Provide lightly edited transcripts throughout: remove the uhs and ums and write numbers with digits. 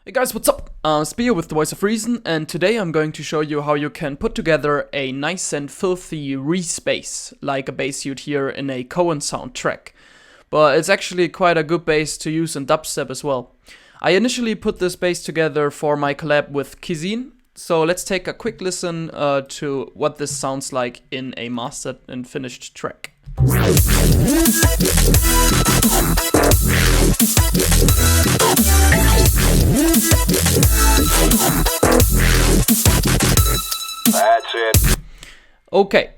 Hey guys, what's up? Speo with the voice of reason, and today I'm going to show you how you can put together a nice and filthy Reese bass, like a bass you'd hear in a Cohen soundtrack. But it's actually quite a good bass to use in dubstep as well. I initially put this bass together for my collab with Kizine, so let's take a quick listen to what this sounds like in a mastered and finished track. That's it. Okay,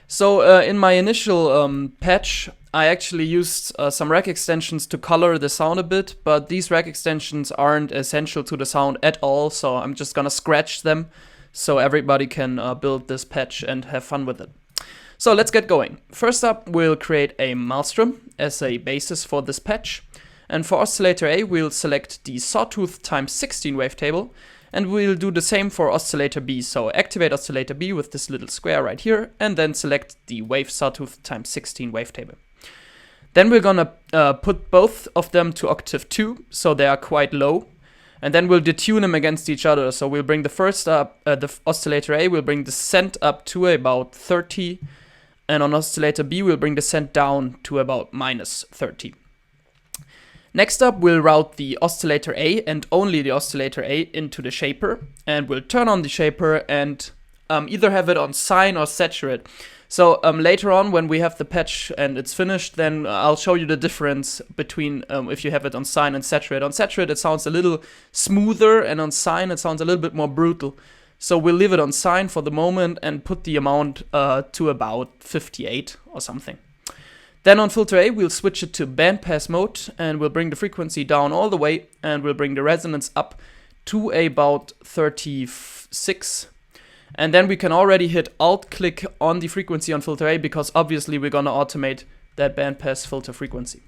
so in my initial patch, I actually used some rack extensions to color the sound a bit, but these rack extensions aren't essential to the sound at all, so I'm just gonna scratch them so everybody can build this patch and have fun with it. So let's get going. First up, we'll create a maelstrom as a basis for this patch, and for oscillator A, we'll select the sawtooth times 16 wavetable. And we'll do the same for oscillator B, so activate oscillator B with this little square right here, and then select the wave sawtooth times 16 wavetable. Then we're gonna put both of them to octave 2, so they are quite low, and then we'll detune them against each other. So we'll bring the first up, the oscillator A, we'll bring the send up to about 30, and on oscillator B, we'll bring the send down to about minus 30. Next up, we'll route the oscillator A and only the oscillator A into the shaper, and we'll turn on the shaper and either have it on sine or saturate. So later on, when we have the patch and it's finished, then I'll show you the difference between if you have it on sine and saturate. On saturate, it sounds a little smoother, and on sine, it sounds a little bit more brutal. So we'll leave it on sine for the moment and put the amount to about 58 or something. Then on filter A, we'll switch it to bandpass mode, and we'll bring the frequency down all the way, and we'll bring the resonance up to about 36. And then we can already hit Alt-click on the frequency on filter A, because obviously we're gonna automate that bandpass filter frequency.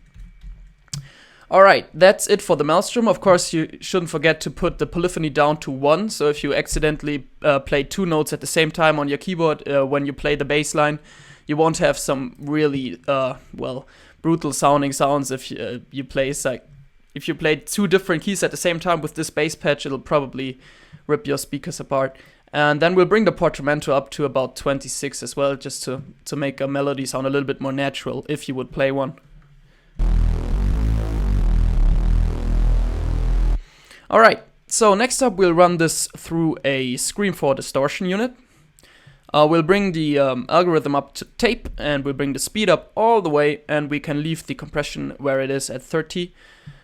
Alright, that's it for the maelstrom. Of course, you shouldn't forget to put the polyphony down to 1, so if you accidentally play 2 notes at the same time on your keyboard when you play the bass line, you won't have some really brutal sounding sounds if you play if you play 2 different keys at the same time with this bass patch. It'll probably rip your speakers apart. And then we'll bring the portamento up to about 26 as well, just to make a melody sound a little bit more natural if you would play one. Alright, so next up we'll run this through a Scream 4 distortion unit. We'll bring the algorithm up to tape, and we'll bring the speed up all the way, and we can leave the compression where it is at 30.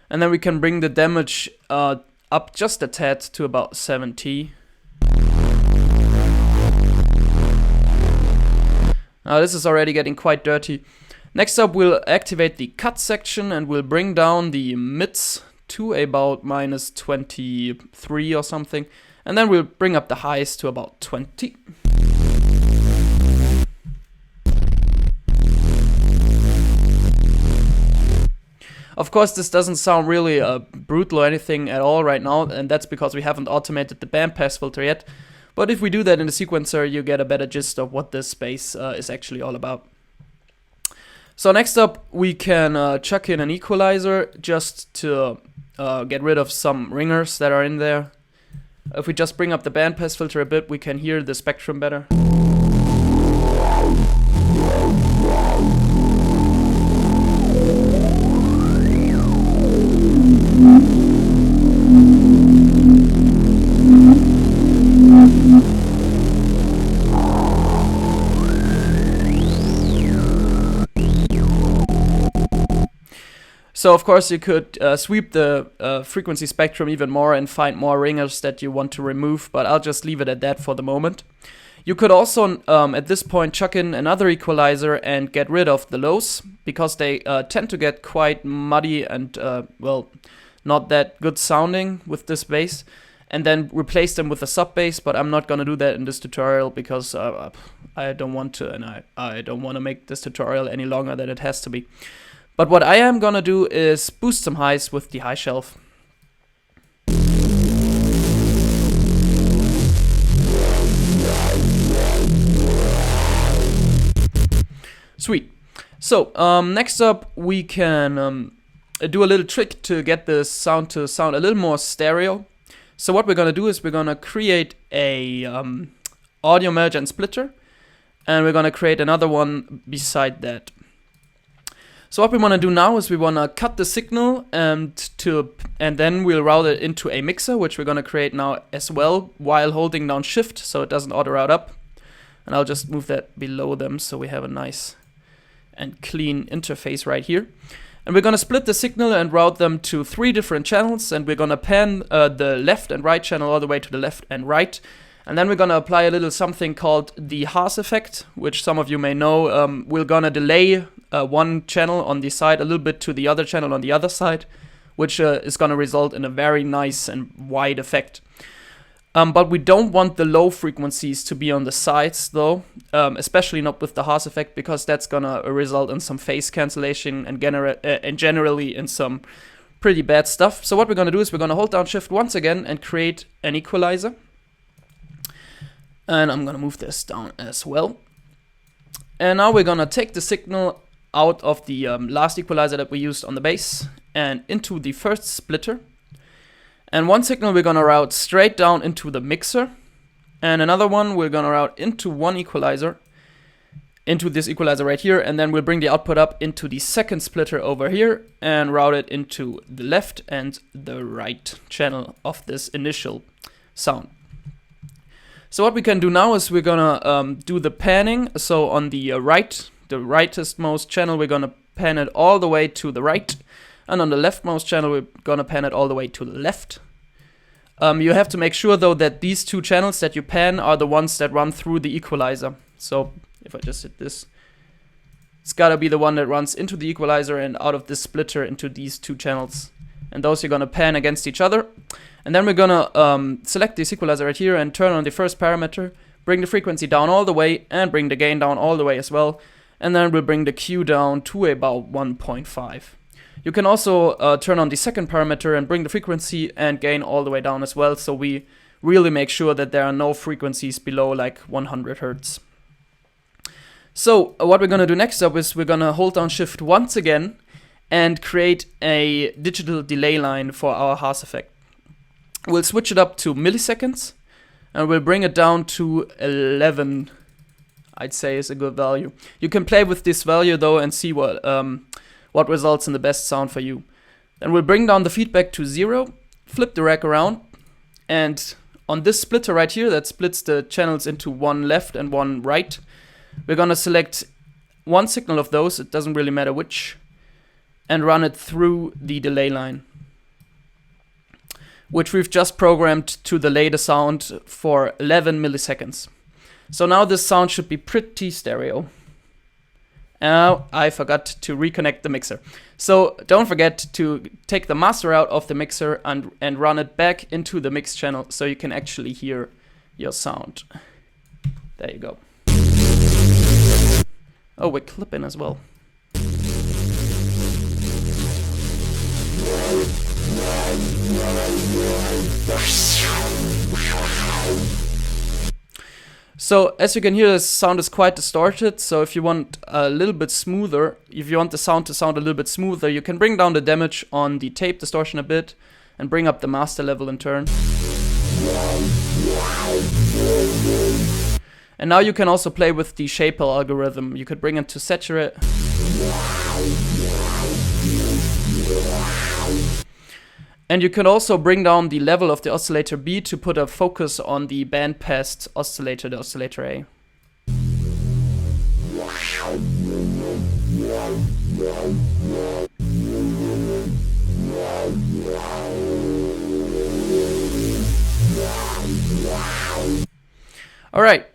And then we can bring the damage up just a tad to about 70. Now this is already getting quite dirty. Next up, we'll activate the cut section, and we'll bring down the mids to about minus 23 or something. And then we'll bring up the highs to about 20. Of course, this doesn't sound really brutal or anything at all right now, and that's because we haven't automated the bandpass filter yet. But if we do that in the sequencer, you get a better gist of what this bass is actually all about. So next up, we can chuck in an equalizer just to get rid of some ringers that are in there. If we just bring up the bandpass filter a bit, we can hear the spectrum better. So of course you could sweep the frequency spectrum even more and find more ringers that you want to remove, but I'll just leave it at that for the moment. You could also at this point chuck in another equalizer and get rid of the lows, because they tend to get quite muddy and not that good sounding with this bass, and then replace them with a sub bass. But I'm not gonna do that in this tutorial because I don't want to, and I don't want to make this tutorial any longer than it has to be. But what I am gonna do is boost some highs with the high shelf. Sweet. So next up we can do a little trick to get the sound to sound a little more stereo. So what we're gonna do is we're gonna create a audio merge and splitter, and we're gonna create another one beside that. So what we want to do now is we want to cut the signal and then we'll route it into a mixer, which we're going to create now as well while holding down shift so it doesn't auto route up. And I'll just move that below them so we have a nice and clean interface right here. And we're going to split the signal and route them to 3 different channels, and we're going to pan the left and right channel all the way to the left and right. And then we're going to apply a little something called the Haas effect, which some of you may know. We're going to delay one channel on the side a little bit to the other channel on the other side, which is going to result in a very nice and wide effect. But we don't want the low frequencies to be on the sides though, especially not with the Haas effect, because that's going to result in some phase cancellation and generally in some pretty bad stuff. So what we're going to do is we're going to hold down shift once again and create an equalizer. And I'm going to move this down as well. And now we're going to take the signal out of the last equalizer that we used on the bass and into the first splitter. And one signal we're going to route straight down into the mixer. And another one we're going to route into one equalizer, into this equalizer right here. And then we'll bring the output up into the second splitter over here and route it into the left and the right channel of this initial sound. So what we can do now is we're gonna do the panning. So on the the rightest most channel, we're gonna pan it all the way to the right, and on the leftmost channel, we're gonna pan it all the way to the left. You have to make sure though that these 2 channels that you pan are the ones that run through the equalizer. So if I just hit this, it's gotta be the one that runs into the equalizer and out of the splitter into these 2 channels. And those you're gonna pan against each other. And then we're gonna select this equalizer right here and turn on the first parameter, bring the frequency down all the way and bring the gain down all the way as well. And then we'll bring the Q down to about 1.5. You can also turn on the second parameter and bring the frequency and gain all the way down as well. So we really make sure that there are no frequencies below like 100 Hertz. So what we're gonna do next up is we're gonna hold down shift once again and create a digital delay line for our Haas effect. We'll switch it up to milliseconds, and we'll bring it down to 11, I'd say is a good value. You can play with this value though and see what results in the best sound for you. Then we'll bring down the feedback to 0, flip the rack around, and on this splitter right here that splits the channels into one left and one right, we're gonna select one signal of those, it doesn't really matter which, and run it through the delay line, which we've just programmed to delay the sound for 11 milliseconds. So now this sound should be pretty stereo. Now I forgot to reconnect the mixer. So don't forget to take the master out of the mixer and run it back into the mix channel so you can actually hear your sound. There you go. Oh, we're clipping as well. So as you can hear, the sound is quite distorted. So if you want a little bit smoother, if you want the sound to sound a little bit smoother, you can bring down the damage on the tape distortion a bit and bring up the master level in turn. And now you can also play with the Shaper algorithm. You could bring it to saturate. And you can also bring down the level of the oscillator B to put a focus on the bandpass oscillator, the oscillator A. Alright,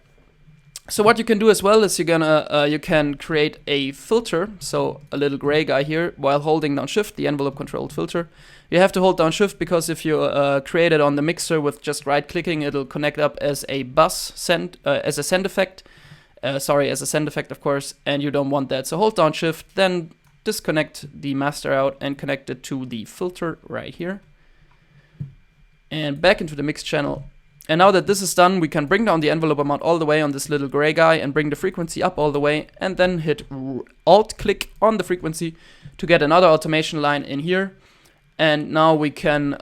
so what you can do as well is you can create a filter, so a little gray guy here, while holding down shift, the envelope controlled filter. You have to hold down shift because if you create it on the mixer with just right clicking, it'll connect up as a bus send, as a send effect. As a send effect of course, and you don't want that. So hold down shift, then disconnect the master out and connect it to the filter right here. And back into the mix channel. And now that this is done, we can bring down the envelope amount all the way on this little gray guy and bring the frequency up all the way, and then hit Alt-click on the frequency to get another automation line in here. And now we can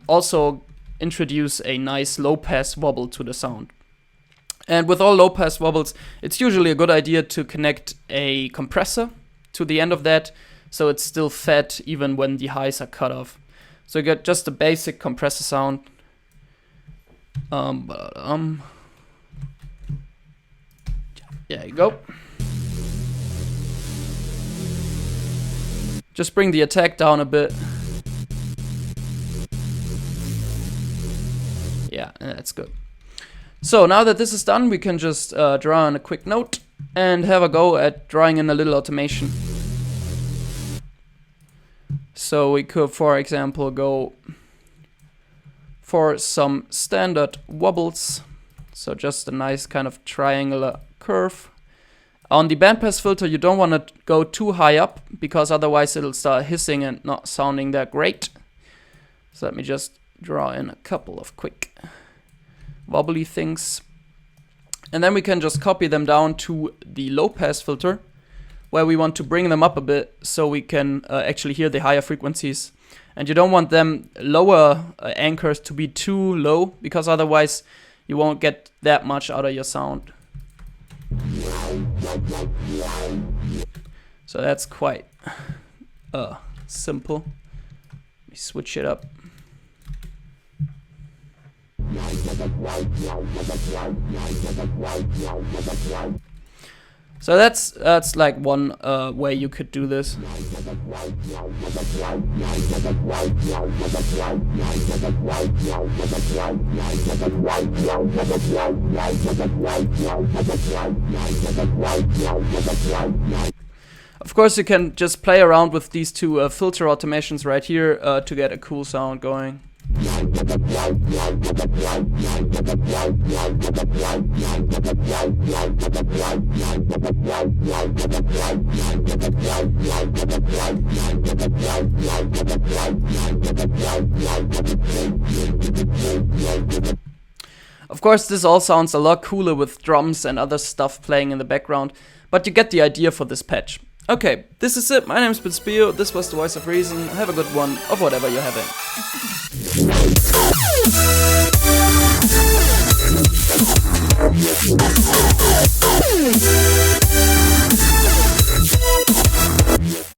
also introduce a nice low-pass wobble to the sound. And with all low-pass wobbles, it's usually a good idea to connect a compressor to the end of that, so it's still fed even when the highs are cut off. So you get just a basic compressor sound. There you go. Just bring the attack down a bit. Yeah, that's good. So now that this is done, we can just draw in a quick note and have a go at drawing in a little automation. So we could, for example, go for some standard wobbles. So just a nice kind of triangular curve. On the bandpass filter, you don't want to go too high up, because otherwise it'll start hissing and not sounding that great. So let me just draw in a couple of quick wobbly things. And then we can just copy them down to the low pass filter, where we want to bring them up a bit so we can actually hear the higher frequencies. And you don't want them lower anchors to be too low, because otherwise you won't get that much out of your sound. So that's quite simple. Let me switch it up. So that's like one way you could do this. Of course, you can just play around with these two filter automations right here to get a cool sound going. Of course, this all sounds a lot cooler with drums and other stuff playing in the background, but you get the idea for this patch. Okay, this is it. My name is Speo. This was the Voice of Reason. Have a good one of whatever you're having.